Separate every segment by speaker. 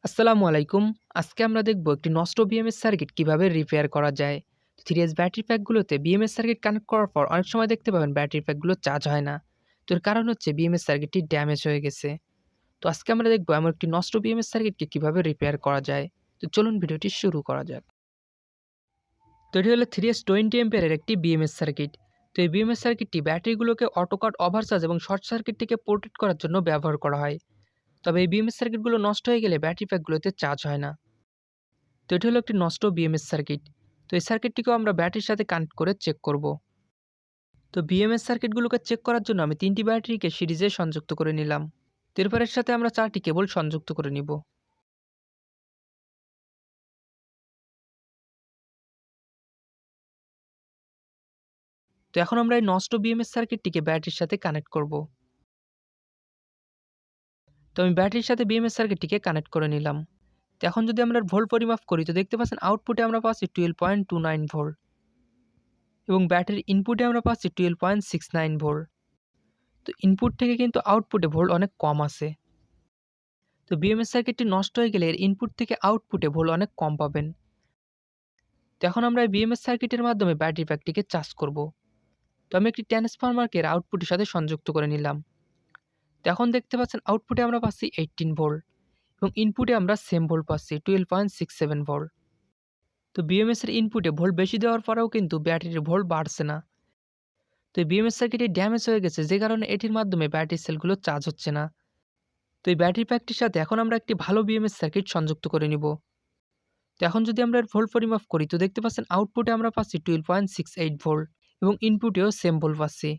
Speaker 1: আসসালামু আলাইকুম। আজকে আমরা দেখব একটি নষ্ট বিএমএস সার্কিট কিভাবে রিপেয়ার করা যায়। 3S ব্যাটারি প্যাকগুলোতে বিএমএস সার্কিট কানেক্ট করার পর অনেক সময় দেখতে পাবেন ব্যাটারি প্যাকগুলো চার্জ হয় না। তো এর কারণ হচ্ছে বিএমএস সার্কিটটি ড্যামেজ হয়ে গেছে। তো আজকে আমরা দেখব এমন একটি নষ্ট বিএমএস সার্কিটকে কিভাবে রিপেয়ার করা যায়। তো চলুন ভিডিওটি শুরু করা যাক। তো এটি হলো 3S 20 অ্যাম্পিয়ারের একটি বিএমএস সার্কিট। তো এই বিএমএস সার্কিটটি ব্যাটারিগুলোকে অটোকাট, ওভারচার্জ এবং শর্ট সার্কিট থেকে প্রোটেক্ট করার জন্য ব্যবহার করা হয়। তবে এই বিএমএস সার্কিটগুলো নষ্ট হয়ে গেলে ব্যাটারি প্যাকগুলোতে চার্জ হয় না। তো এটি হলো একটি নষ্ট বিএমএস সার্কিট। তো এই সার্কিটটিকেও আমরা ব্যাটারির সাথে কানেক্ট করে চেক করব। তো বিএমএস সার্কিটগুলোকে চেক করার জন্য আমি 3টি ব্যাটারিকে সিরিজে সংযুক্ত করে নিলাম। এরপরের সাথে আমরা 4টি কেবল সংযুক্ত করে নিব। তো এখন আমরা এই নষ্ট বিএমএস সার্কিটটিকে ব্যাটারির সাথে কানেক্ট করব। তো আমি ব্যাটারির সাথে বিএমএস সার্কিটটিকে কানেক্ট করে নিলাম। তো এখন যদি আমরা ভোল্ট পরিমাপ করি তো দেখতে পাচ্ছেন আউটপুটে আমরা পাচ্ছি 12.29 ভোল্ট এবং ব্যাটারির ইনপুটে আমরা পাচ্ছি 12.69 ভোল্ট। তো ইনপুট থেকে কিন্তু আউটপুটে ভোল্ট অনেক কম আছে। তো বিএমএস সার্কিটটি নষ্ট হয়ে গেলে এর ইনপুট থেকে আউটপুটে ভোল্ট অনেক কম পাবেন। তো এখন আমরা এই বিএমএস সার্কিটের মাধ্যমে ব্যাটারি প্যাকটিকে চার্জ করব। তো আমি একটি ট্রান্সফরমারকে এর আউটপুটের সাথে সংযুক্ত করে নিলাম। তো এখন দেখতে পাচ্ছেন আউটপুটে আমরা পাচ্ছি 18 ভোল্ট এবং ইনপুটে আমরা সেম ভোল্ট পাচ্ছি 12.67 ভোল্ট। তো বিএমএস এর ইনপুটে ভোল্ট বেশি দেওয়ার পরেও কিন্তু ব্যাটারির ভোল্ট বাড়ছে না। তো এই বিএমএস সার্কিটটি ড্যামেজ হয়ে গেছে, যে কারণে এটির মাধ্যমে ব্যাটারি সেলগুলো চার্জ হচ্ছে না। তো এই ব্যাটারি প্যাকটির সাথে এখন আমরা একটি ভালো বিএমএস সার্কিট সংযুক্ত করে নিব। তো এখন যদি আমরা এর ভোল্ট পরিমাপ করি তো দেখতে পাচ্ছেন আউটপুটে আমরা পাচ্ছি 12.68 ভোল্ট এবং ইনপুটেও সেম ভোল্ট পাচ্ছি।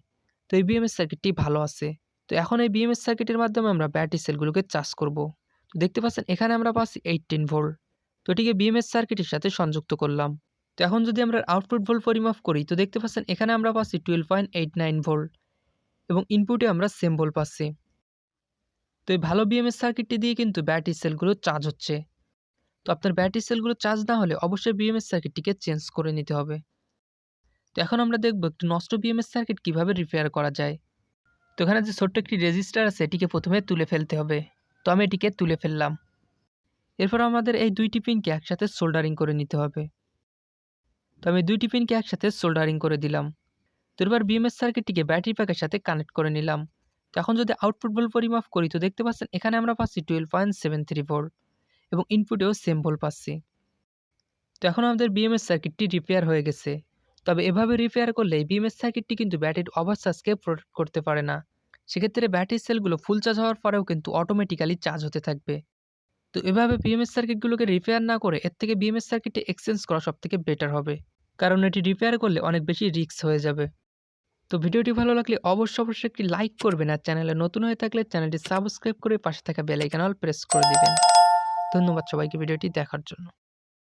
Speaker 1: তো এই বিএমএস সার্কিটটি ভালো আছে। তো এখন এই বিএমএস সার্কিটের মাধ্যমে আমরা ব্যাটারি সেলগুলোকে চার্জ করব। তো দেখতে পাচ্ছেন এখানে আমরা পাচ্ছি 18 ভোল্ট। তো এটিকে বিএমএস সার্কিটের সাথে সংযুক্ত করলাম। তো এখন যদি আমরা আউটপুট ভোল্ট পরিমাপ করি তো দেখতে পাচ্ছেন এখানে আমরা পাচ্ছি 12.89 ভোল্ট এবং ইনপুটে আমরা সেম ভোল্ট পাচ্ছি। তো এই ভালো বিএমএস সার্কিটটি দিয়ে কিন্তু ব্যাটারি সেলগুলো চার্জ হচ্ছে। তো আপনার ব্যাটারি সেলগুলো চার্জ না হলে অবশ্যই বিএমএস সার্কিটটিকে চেঞ্জ করে নিতে হবে। তো এখন আমরা দেখব একটি নষ্ট বিএমএস সার্কিট কিভাবে রিপেয়ার করা যায়। তো এখানে যে ছোট্ট একটি রেজিস্টার আছে এটিকে প্রথমে তুলে ফেলতে হবে। তো আমি এটিকে তুলে ফেললাম। এরপর আমাদের এই দুইটি পিনকে একসাথে সোল্ডারিং করে নিতে হবে। তো আমি দুইটি পিনকে একসাথে সোল্ডারিং করে দিলাম। তো এবার বিএমএস সার্কিটটিকে ব্যাটারি প্যাকের সাথে কানেক্ট করে নিলাম। তো এখন যদি আউটপুট ভোল্ট পরিমাপ করি তো দেখতে পাচ্ছেন এখানে আমরা পাচ্ছি 12.73 ভোল্ট এবং ইনপুটেও সেম ভোল্ট পাচ্ছি। তো এখন আমাদের বিএমএস সার্কিটটি রিপেয়ার হয়ে গেছে। তবে এভাবে রিপেয়ার করলে বিএমএস সার্কিটটি কিন্তু ব্যাটারির ওভারচার্জকে প্রোটেক্ট করতে পারে না। সেক্ষেত্রে ব্যাটারি সেলগুলো ফুল চার্জ হওয়ার পরেও কিন্তু অটোমেটিক্যালি চার্জ হতে থাকবে। তো এভাবে বিএমএস সার্কিটগুলোকে রিপেয়ার না করে এর থেকে বিএমএস সার্কিটটি এক্সচেঞ্জ করা সবথেকে বেটার হবে, কারণ এটি রিপেয়ার করলে অনেক বেশি রিস্ক হয়ে যাবে। তো ভিডিওটি ভালো লাগলে অবশ্যই একটি লাইক করবেন আর চ্যানেলে নতুন হয়ে থাকলে চ্যানেলটি সাবস্ক্রাইব করে পাশে থাকা বেল আইকন অল প্রেস করে দিবেন। ধন্যবাদ সবাইকে ভিডিওটি দেখার জন্য।